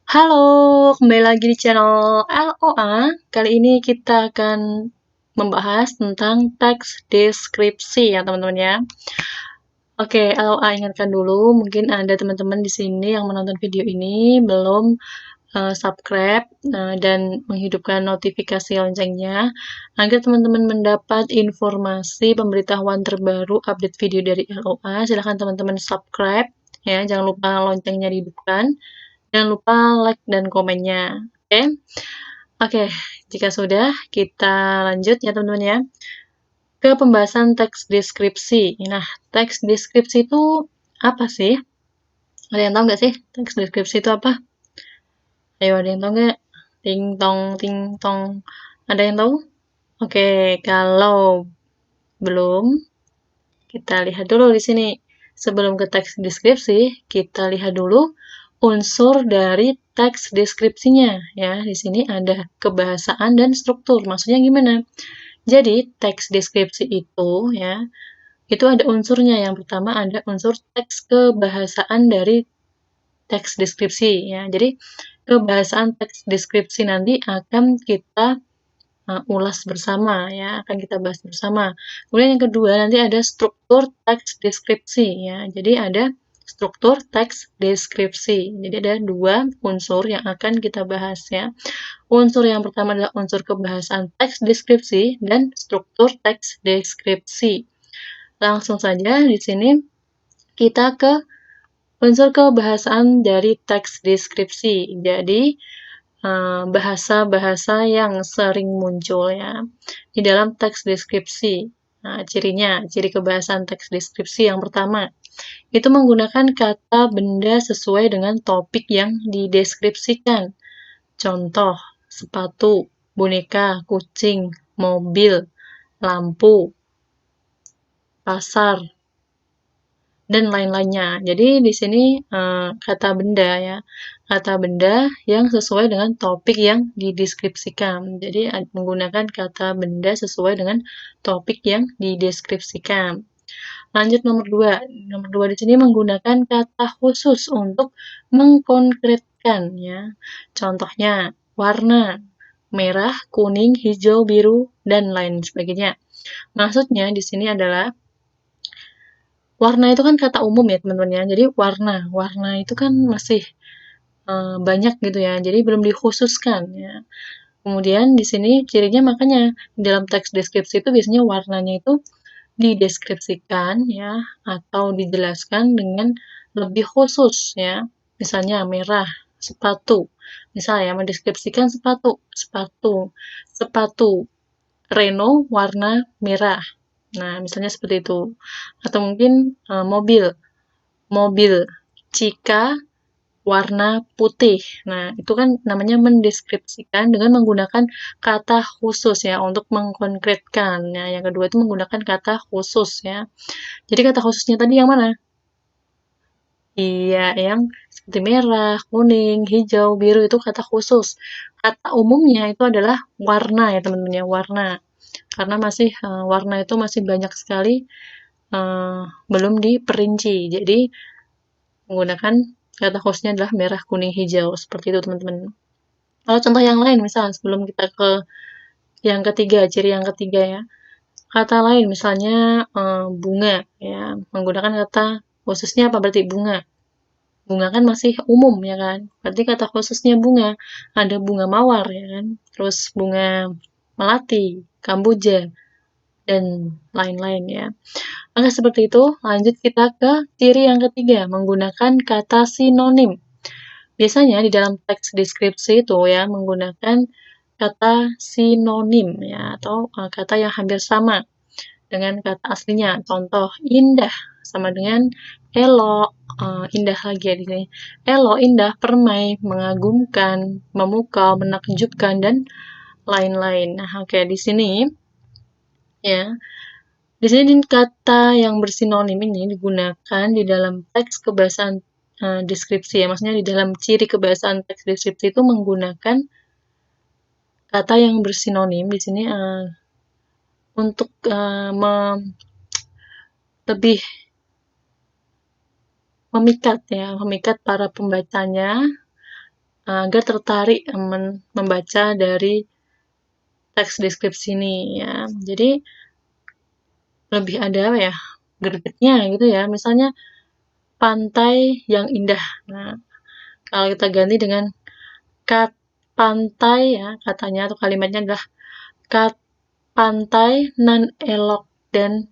Halo, kembali lagi di channel LOA. Kali ini kita akan membahas tentang teks deskripsi ya teman-teman ya. Oke, LOA ingatkan dulu, mungkin ada teman-teman di sini yang menonton video ini belum subscribe dan menghidupkan notifikasi loncengnya agar teman-teman mendapat informasi pemberitahuan terbaru update video dari LOA. Silahkan teman-teman subscribe ya, jangan lupa loncengnya dihidupkan. Jangan lupa like dan komennya. Oke? Oke, jika sudah, kita lanjut ya teman-teman ya. Ke pembahasan teks deskripsi. Nah, teks deskripsi itu apa sih? Ada yang tahu nggak sih teks deskripsi itu apa? Ayo, ada yang tahu nggak? Ting tong, ting tong. Ada yang tahu? Oke, kalau belum, kita lihat dulu di sini. Sebelum ke teks deskripsi, kita lihat dulu unsur dari teks deskripsinya ya. Di sini ada kebahasaan dan struktur. Maksudnya gimana? Jadi, teks deskripsi itu ya, itu ada unsurnya. Yang pertama ada unsur teks kebahasaan dari teks deskripsi ya. Jadi, kebahasaan teks deskripsi nanti akan kita ulas bersama ya, akan kita bahas bersama. Kemudian yang kedua nanti ada struktur teks deskripsi ya. Jadi ada struktur teks deskripsi. Jadi ada dua unsur yang akan kita bahas ya. Unsur yang pertama adalah unsur kebahasaan teks deskripsi dan struktur teks deskripsi. Langsung saja di sini kita ke unsur kebahasaan dari teks deskripsi. Jadi bahasa-bahasa yang sering muncul ya di dalam teks deskripsi. Nah, ciri kebahasaan teks deskripsi yang pertama, itu menggunakan kata benda sesuai dengan topik yang dideskripsikan. Contoh, sepatu, boneka, kucing, mobil, lampu, pasar, dan lain-lainnya. Jadi di sini kata benda ya, kata benda yang sesuai dengan topik yang dideskripsikan. Jadi menggunakan kata benda sesuai dengan topik yang dideskripsikan. Lanjut nomor 2. Nomor 2 di sini menggunakan kata khusus untuk mengkonkretkan ya. Contohnya warna, merah, kuning, hijau, biru, dan lain sebagainya. Maksudnya di sini adalah warna itu kan kata umum ya teman-teman ya. Jadi warna itu kan masih banyak gitu ya. Jadi belum dikhususkan ya. Kemudian di sini cirinya makanya dalam teks deskripsi itu biasanya warnanya itu dideskripsikan ya atau dijelaskan dengan lebih khusus ya. Misalnya merah, sepatu. Misalnya mendeskripsikan sepatu Renault warna merah. Nah, misalnya seperti itu. Atau mungkin mobil Cika warna putih. Nah, itu kan namanya mendeskripsikan dengan menggunakan kata khusus ya untuk mengkonkretkan. Nah, yang kedua itu menggunakan kata khusus ya. Jadi kata khususnya tadi yang mana? Iya, yang seperti merah, kuning, hijau, biru itu kata khusus. Kata umumnya itu adalah warna ya teman-teman ya, warna. Karena masih warna itu masih banyak sekali belum diperinci. Jadi menggunakan kata khususnya adalah merah, kuning, hijau. Seperti itu teman-teman. Kalau contoh yang lain, misalnya sebelum kita ke yang ketiga, ciri yang ketiga ya. Kata lain, misalnya bunga, ya, menggunakan kata khususnya apa berarti bunga. Bunga kan masih umum ya kan. Berarti kata khususnya bunga. Ada bunga mawar ya kan. Terus bunga melati, kamboja, dan lain-lain ya. Oke, seperti itu. Lanjut kita ke ciri yang ketiga, menggunakan kata sinonim. Biasanya di dalam teks deskripsi itu ya menggunakan kata sinonim ya atau kata yang hampir sama dengan kata aslinya. Contoh indah sama dengan elok, indah lagi ya di sini. Elok, indah, permai, mengagumkan, memukau, menakjubkan dan lain-lain. Nah, oke di sini ya. Di sini kata yang bersinonim ini digunakan di dalam teks kebahasaan deskripsi ya, maksudnya di dalam ciri kebahasaan teks deskripsi itu menggunakan kata yang bersinonim di sini untuk lebih memikat ya, memikat para pembacanya agar tertarik membaca dari teks deskripsi ini ya. Jadi lebih ada apa ya, gregetnya gitu ya. Misalnya pantai yang indah. Nah, kalau kita ganti dengan pantai ya, katanya atau kalimatnya adalah pantai nan elok dan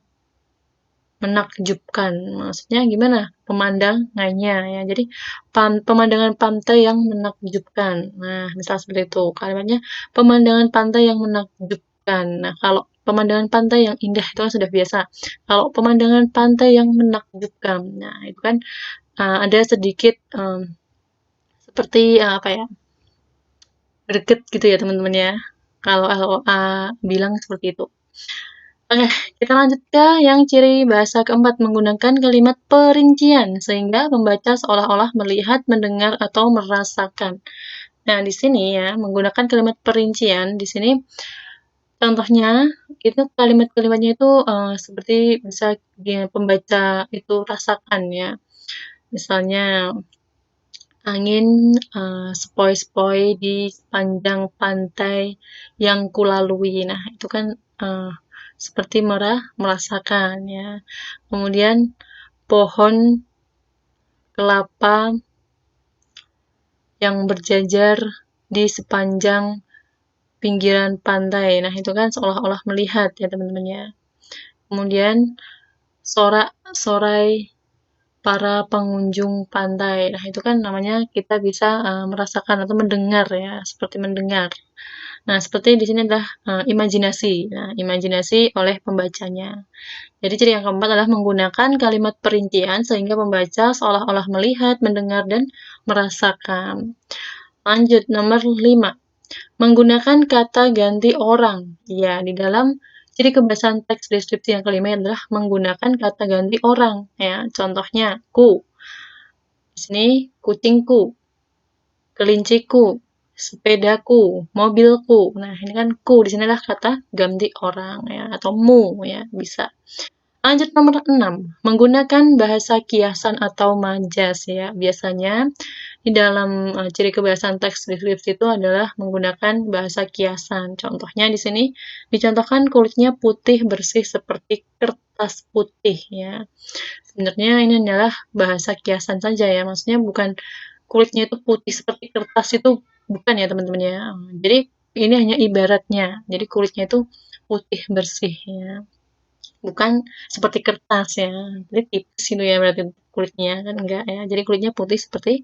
menakjubkan. Maksudnya gimana? Pemandangannya ya. Jadi pemandangan pantai yang menakjubkan. Nah, misal seperti itu. Kalimatnya pemandangan pantai yang menakjubkan. Nah, kalau pemandangan pantai yang indah itu kan sudah biasa. Kalau pemandangan pantai yang menakjubkan, nah itu kan ada sedikit seperti apa ya? Greget gitu ya teman-teman ya. Kalau LOA bilang seperti itu. Oke, kita lanjut ke yang ciri bahasa keempat, menggunakan kalimat perincian sehingga pembaca seolah-olah melihat, mendengar, atau merasakan. Nah, di sini ya, menggunakan kalimat perincian, di sini contohnya itu kalimat-kalimatnya itu seperti bisa pembaca itu rasakan ya. Misalnya angin sepoi-sepoi di sepanjang pantai yang kulalui. Nah, itu kan seperti merasakan ya. Kemudian pohon kelapa yang berjajar di sepanjang pinggiran pantai. Nah, itu kan seolah-olah melihat ya teman-teman ya. Kemudian sorak-sorai para pengunjung pantai. Nah, itu kan namanya kita bisa merasakan atau mendengar ya, seperti mendengar. Nah, seperti di sini adalah imajinasi. Nah, imajinasi oleh pembacanya. Jadi ciri yang keempat adalah menggunakan kalimat perincian sehingga pembaca seolah-olah melihat, mendengar, dan merasakan. Lanjut, nomor 5. Menggunakan kata ganti orang. Ya, di dalam ciri kebiasaan teks deskripsi yang kelima adalah menggunakan kata ganti orang. Ya, contohnya, ku. Di sini, kucingku, kelinciku, sepedaku, mobilku. Nah, ini kan ku di sini adalah kata ganti orang ya, atau mu ya, bisa. Lanjut nomor 6, menggunakan bahasa kiasan atau majas ya. Biasanya di dalam ciri kebiasaan teks deskripsi itu adalah menggunakan bahasa kiasan. Contohnya di sini dicontohkan kulitnya putih bersih seperti kertas putih ya. Sebenarnya ini adalah bahasa kiasan saja ya. Maksudnya bukan kulitnya itu putih seperti kertas, itu bukan ya teman-teman ya. Jadi ini hanya ibaratnya. Jadi kulitnya itu putih bersih ya, bukan seperti kertas ya. Jadi tipis itu ya berarti kulitnya, kan enggak ya. Jadi kulitnya putih seperti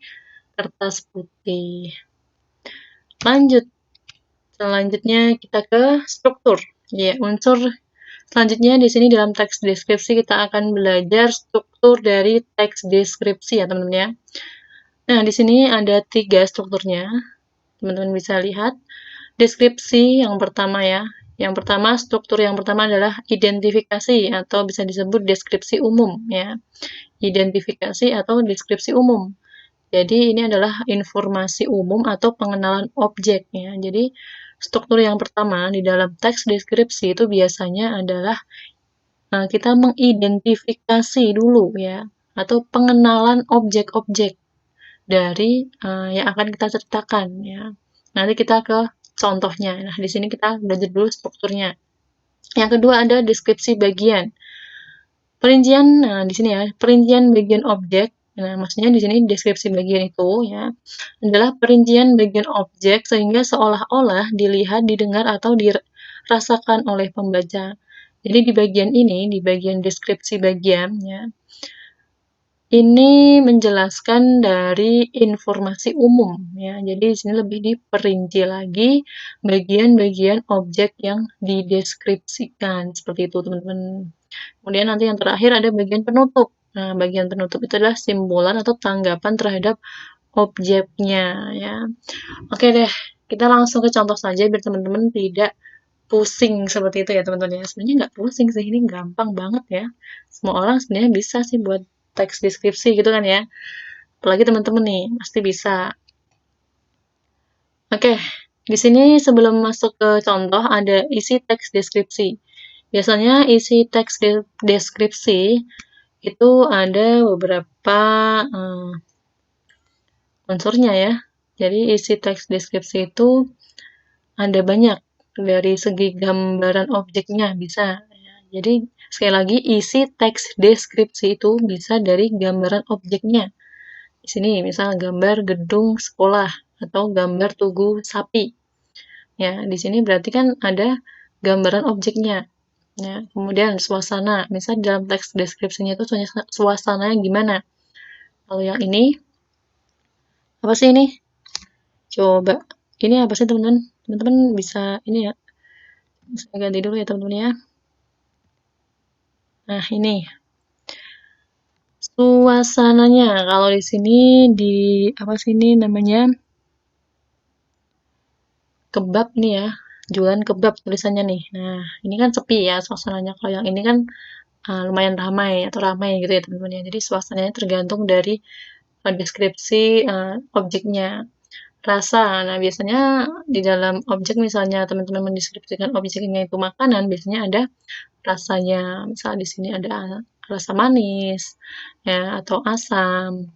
kertas putih. Lanjut. Selanjutnya kita ke struktur. Ya, unsur selanjutnya di sini dalam teks deskripsi kita akan belajar struktur dari teks deskripsi ya teman-teman ya. Nah, di sini ada 3 strukturnya. Teman-teman bisa lihat. Deskripsi yang pertama ya. Yang pertama, struktur yang pertama adalah identifikasi atau bisa disebut deskripsi umum ya. Identifikasi atau deskripsi umum. Jadi ini adalah informasi umum atau pengenalan objek ya. Jadi struktur yang pertama di dalam teks deskripsi itu biasanya adalah kita mengidentifikasi dulu ya, atau pengenalan objek-objek dari yang akan kita ceritakan ya. Nanti kita ke contohnya. Nah, di sini kita belajar dulu strukturnya. Yang kedua ada deskripsi bagian. Perincian, nah di sini ya, perincian bagian objek. Nah, maksudnya di sini deskripsi bagian itu ya adalah perincian bagian objek sehingga seolah-olah dilihat, didengar atau dirasakan oleh pembaca. Jadi di bagian ini, di bagian deskripsi bagian ya, ini menjelaskan dari informasi umum ya. Jadi di sini lebih diperinci lagi bagian-bagian objek yang dideskripsikan seperti itu, teman-teman. Kemudian nanti yang terakhir ada bagian penutup. Nah, bagian penutup itu adalah simbolan atau tanggapan terhadap objeknya ya. Oke deh, kita langsung ke contoh saja biar teman-teman tidak pusing seperti itu ya teman-teman ya. Sebenarnya nggak pusing sih, ini gampang banget ya. Semua orang sebenarnya bisa sih buat teks deskripsi gitu kan ya. Apalagi teman-teman nih, pasti bisa. Oke, di sini sebelum masuk ke contoh ada isi teks deskripsi. Biasanya isi teks deskripsi itu ada beberapa unsurnya ya. Jadi isi teks deskripsi itu ada banyak dari segi gambaran objeknya bisa. Jadi sekali lagi isi teks deskripsi itu bisa dari gambaran objeknya. Di sini misal gambar gedung sekolah atau gambar tugu sapi. Ya, di sini berarti kan ada gambaran objeknya. Ya, kemudian suasana, misal dalam teks deskripsinya itu suasananya gimana. Kalau yang ini, apa sih ini? Coba, ini apa sih teman-teman? Teman-teman bisa ini ya, saya ganti dulu ya teman-teman ya. Nah, ini suasananya. Kalau di sini di apa sih ini namanya? Kebab nih ya, jualan kebab tulisannya nih. Nah, ini kan sepi ya suasananya. Kalau yang ini kan lumayan ramai atau ramai gitu ya teman-teman ya. Jadi suasananya tergantung dari deskripsi objeknya. Rasa, nah biasanya di dalam objek misalnya teman-teman mendeskripsikan objeknya itu makanan, biasanya ada rasanya. Misal di sini ada rasa manis, ya, atau asam,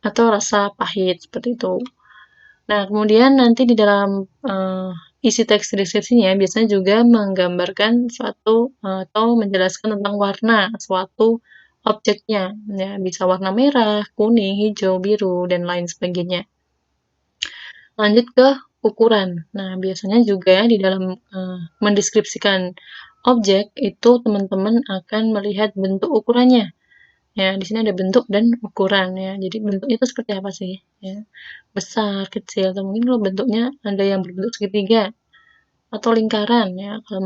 atau rasa pahit seperti itu. Nah, kemudian nanti di dalam isi teks deskripsinya biasanya juga menggambarkan suatu atau menjelaskan tentang warna suatu objeknya. Ya, bisa warna merah, kuning, hijau, biru, dan lain sebagainya. Lanjut ke ukuran. Nah, biasanya juga di dalam mendeskripsikan objek itu teman-teman akan melihat bentuk ukurannya. Ya, di sini ada bentuk dan ukuran ya. Jadi bentuknya itu seperti apa sih? Ya, besar, kecil, atau mungkin kalau bentuknya ada yang berbentuk segitiga atau lingkaran ya. Kalau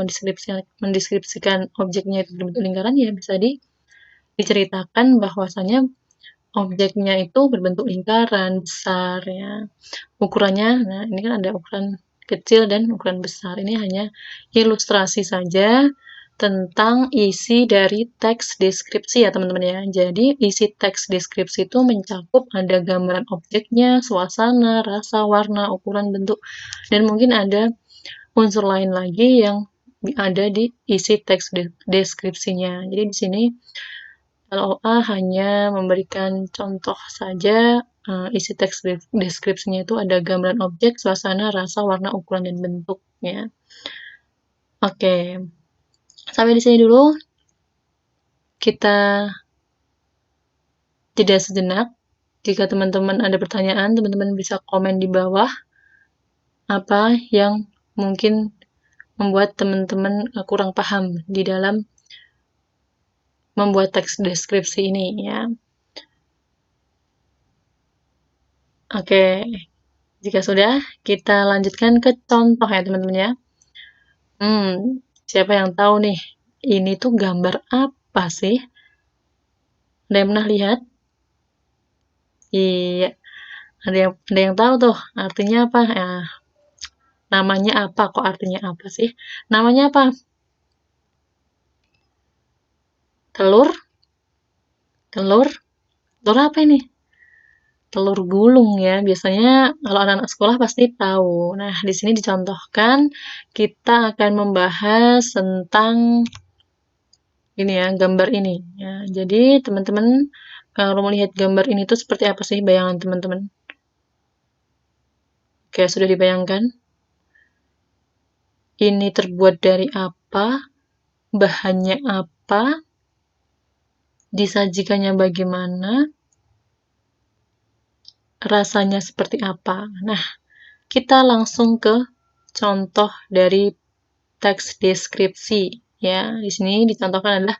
mendeskripsikan objeknya itu berbentuk lingkaran ya bisa diceritakan bahwasanya objeknya itu berbentuk lingkaran, besar ya. Ukurannya, nah ini kan ada ukuran kecil dan ukuran besar. Ini hanya ilustrasi saja tentang isi dari teks deskripsi ya teman-teman ya. Jadi isi teks deskripsi itu mencakup ada gambaran objeknya, suasana, rasa, warna, ukuran, bentuk, dan mungkin ada unsur lain lagi yang ada di isi teks deskripsinya. Jadi di sini LOA hanya memberikan contoh saja isi teks deskripsinya itu ada gambaran objek, suasana, rasa, warna, ukuran, dan bentuk ya. Oke. Sampai di sini dulu. Kita jeda sejenak. Jika teman-teman ada pertanyaan, teman-teman bisa komen di bawah apa yang mungkin membuat teman-teman kurang paham di dalam membuat teks deskripsi ini ya. Oke, jika sudah, kita lanjutkan ke contoh ya teman-teman ya. Siapa yang tahu nih, ini tuh gambar apa sih? Ada yang pernah lihat? Iya, ada yang tahu tuh artinya apa? Nah, namanya apa? Kok artinya apa sih? Namanya apa? Telur? Telur? Telur apa ini? Telur gulung ya. Biasanya kalau anak-anak sekolah pasti tahu. Nah, di sini dicontohkan kita akan membahas tentang ini ya, gambar ini. Ya, jadi teman-teman kalau melihat gambar ini tuh seperti apa sih bayangan teman-teman? Oke, sudah dibayangkan? Ini terbuat dari apa? Bahannya apa? Disajikannya bagaimana? Rasanya seperti apa? Nah, kita langsung ke contoh dari teks deskripsi ya. Di sini dicontohkan adalah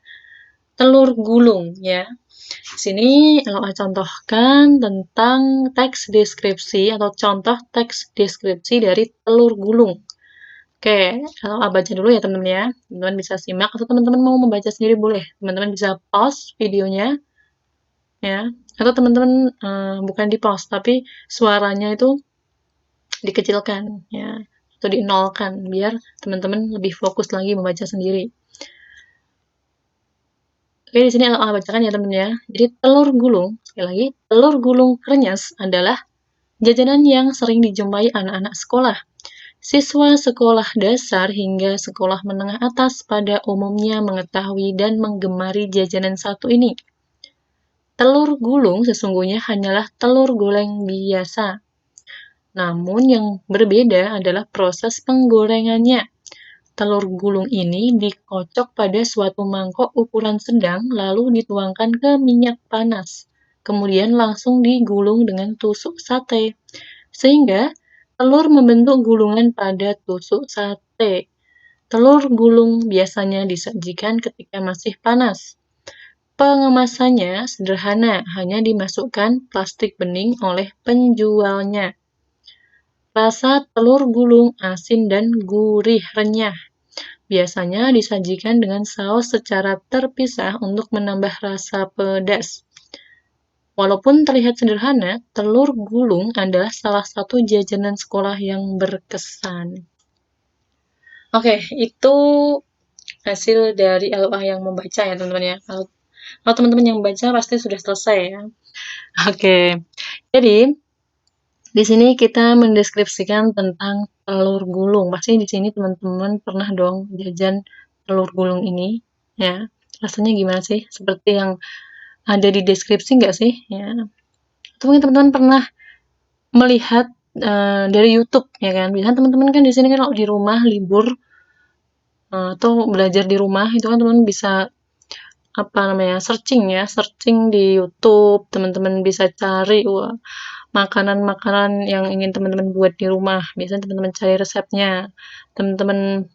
telur gulung ya. Di sini LOA contohkan tentang teks deskripsi atau contoh teks deskripsi dari telur gulung. Oke, LOA baca dulu ya teman-teman ya. Teman-teman bisa simak atau teman-teman mau membaca sendiri boleh. Teman-teman bisa pause videonya ya. Atau teman-teman bukan di pause tapi suaranya itu dikecilkan ya atau dinolkan biar teman-teman lebih fokus lagi membaca sendiri. Oke, di sini LOA bacakan ya teman-teman ya. Jadi telur gulung, sekali lagi, telur gulung krenyes adalah jajanan yang sering dijumpai anak-anak sekolah. Siswa sekolah dasar hingga sekolah menengah atas pada umumnya mengetahui dan menggemari jajanan satu ini. Telur gulung sesungguhnya hanyalah telur goreng biasa. Namun yang berbeda adalah proses penggorengannya. Telur gulung ini dikocok pada suatu mangkok ukuran sedang lalu dituangkan ke minyak panas. Kemudian langsung digulung dengan tusuk sate. Sehingga telur membentuk gulungan pada tusuk sate. Telur gulung biasanya disajikan ketika masih panas. Pengemasannya sederhana, hanya dimasukkan plastik bening oleh penjualnya. Rasa telur gulung asin dan gurih renyah. Biasanya disajikan dengan saus secara terpisah untuk menambah rasa pedas. Walaupun terlihat sederhana, telur gulung adalah salah satu jajanan sekolah yang berkesan. Oke, itu hasil dari LOA yang membaca ya teman-teman ya. Kalau teman-teman yang membaca pasti sudah selesai ya. Oke, jadi di sini kita mendeskripsikan tentang telur gulung. Pasti di sini teman-teman pernah dong jajan telur gulung ini, ya. Rasanya gimana sih? Seperti yang ada di deskripsi nggak sih? Ya. Atau mungkin teman-teman pernah melihat dari YouTube, ya kan? Biasanya teman-teman kan di sini kan kalau di rumah libur atau belajar di rumah itu kan teman-teman bisa searching di YouTube, teman-teman bisa cari makanan-makanan yang ingin teman-teman buat di rumah. Biasanya teman-teman cari resepnya. Teman-teman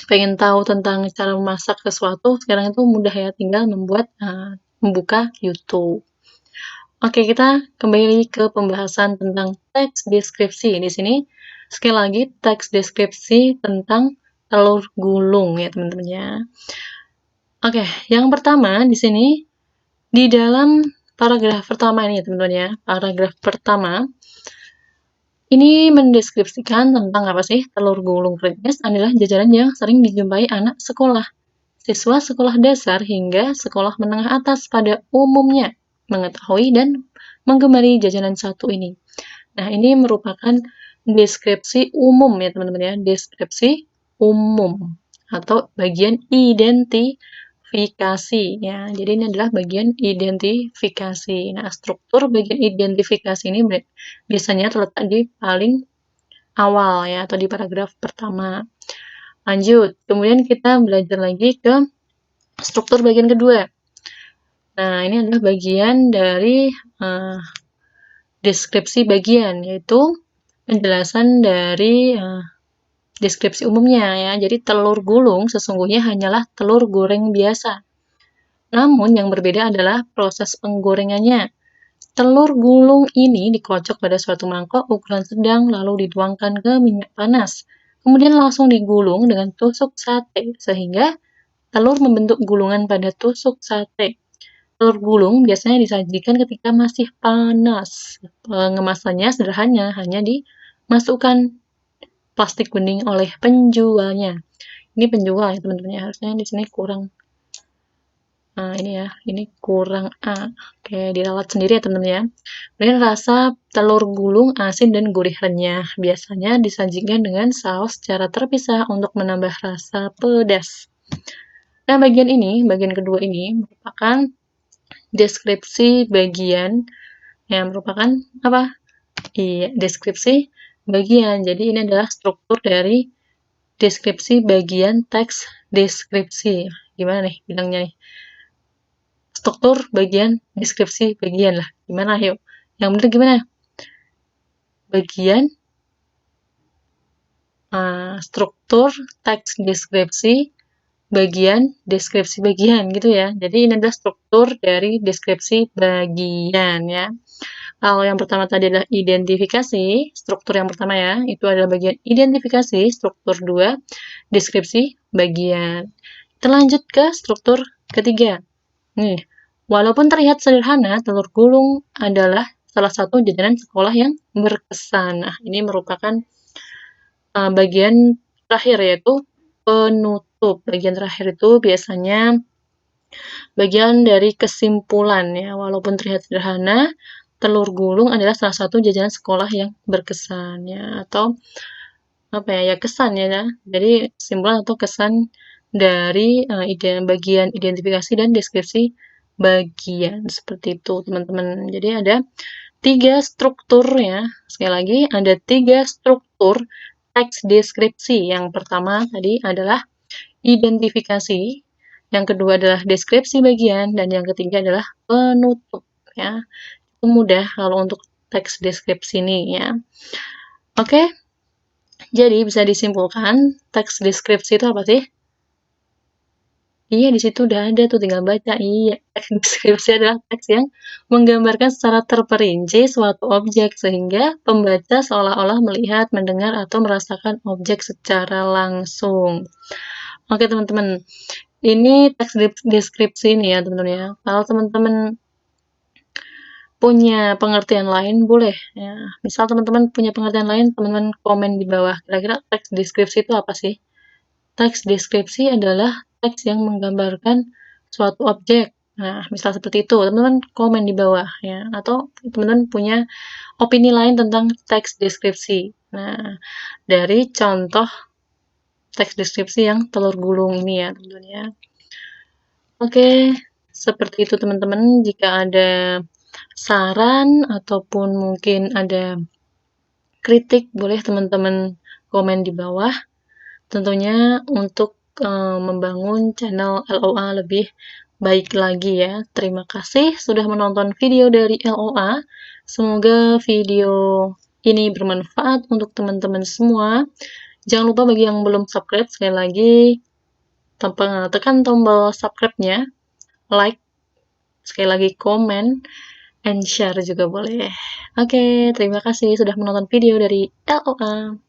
pengen tahu tentang cara memasak sesuatu, sekarang itu mudah ya, tinggal membuka YouTube. Oke, kita kembali ke pembahasan tentang teks deskripsi. Di sini sekali lagi teks deskripsi tentang telur gulung ya, teman-teman ya. Oke, yang pertama di sini di dalam paragraf pertama ini ya, teman-teman ya. Paragraf pertama ini mendeskripsikan tentang apa sih? Telur gulung krenyes adalah jajanan yang sering dijumpai anak sekolah, siswa sekolah dasar hingga sekolah menengah atas pada umumnya mengetahui dan menggemari jajanan satu ini. Nah, ini merupakan deskripsi umum ya teman-teman ya, deskripsi umum atau bagian identifikasi ya. Jadi ini adalah bagian identifikasi. Nah, struktur bagian identifikasi ini biasanya terletak di paling awal ya atau di paragraf pertama. Lanjut, kemudian kita belajar lagi ke struktur bagian kedua. Nah, ini adalah bagian dari deskripsi bagian, yaitu penjelasan dari deskripsi umumnya ya. Jadi telur gulung sesungguhnya hanyalah telur goreng biasa. Namun yang berbeda adalah proses penggorengannya. Telur gulung ini dikocok pada suatu mangkok ukuran sedang lalu dituangkan ke minyak panas. Kemudian langsung digulung dengan tusuk sate sehingga telur membentuk gulungan pada tusuk sate. Telur gulung biasanya disajikan ketika masih panas. Pengemasannya sederhana, hanya dimasukkan plastik bening oleh penjualnya. Ini penjual ya teman-teman ya, harusnya di sini kurang. Nah, ini kurang A. Oke, diralat sendiri ya teman-teman ya. Kemudian rasa telur gulung asin dan gurih renyah. Biasanya disajikan dengan saus secara terpisah untuk menambah rasa pedas. Nah, bagian kedua ini merupakan deskripsi bagian yang merupakan apa? Iya, deskripsi bagian. Jadi ini adalah struktur dari deskripsi bagian teks deskripsi. Gimana nih bilangnya nih? Struktur bagian deskripsi bagian lah. Gimana yuk? Yang benar gimana? Bagian struktur teks deskripsi bagian deskripsi bagian gitu ya. Jadi ini adalah struktur dari deskripsi bagian ya. Kalau yang pertama tadi adalah identifikasi, struktur yang pertama ya, itu adalah bagian identifikasi, struktur 2, deskripsi bagian. Kita lanjut ke struktur ketiga. Nih, walaupun terlihat sederhana, telur gulung adalah salah satu jajanan sekolah yang berkesan. Nah, ini merupakan bagian terakhir yaitu penutup. Bagian terakhir itu biasanya bagian dari kesimpulan ya. Walaupun terlihat sederhana, telur gulung adalah salah satu jajanan sekolah yang berkesan ya, atau kesan ya. Jadi kesimpulan atau kesan dari bagian identifikasi dan deskripsi bagian seperti itu teman-teman. Jadi ada 3 struktur ya. Sekali lagi, ada 3 struktur teks deskripsi. Yang pertama tadi adalah identifikasi, yang kedua adalah deskripsi bagian, dan yang ketiga adalah penutup ya. Cukup mudah kalau untuk teks deskripsi ini ya. Oke. Jadi bisa disimpulkan teks deskripsi itu apa sih? Iya, di situ udah ada tuh, tinggal baca. Iya, teks deskripsi adalah teks yang menggambarkan secara terperinci suatu objek, sehingga pembaca seolah-olah melihat, mendengar, atau merasakan objek secara langsung. Oke, teman-teman. Ini teks deskripsi nih ya, teman-teman ya. Kalau teman-teman punya pengertian lain, boleh ya. Misal teman-teman punya pengertian lain, teman-teman komen di bawah. Kira-kira teks deskripsi itu apa sih? Teks deskripsi adalah teks yang menggambarkan suatu objek. Nah, misal seperti itu, teman-teman komen di bawah ya. Atau teman-teman punya opini lain tentang teks deskripsi. Nah, dari contoh teks deskripsi yang telur gulung ini ya, teman-teman ya. Oke, seperti itu teman-teman. Jika ada saran ataupun mungkin ada kritik, boleh teman-teman komen di bawah. Tentunya untuk membangun channel LOA lebih baik lagi ya. Terima kasih sudah menonton video dari LOA. Semoga video ini bermanfaat untuk teman-teman semua. Jangan lupa bagi yang belum subscribe, sekali lagi tekan tombol subscribe-nya, like, sekali lagi komen, and share juga boleh. Oke, terima kasih sudah menonton video dari LOA.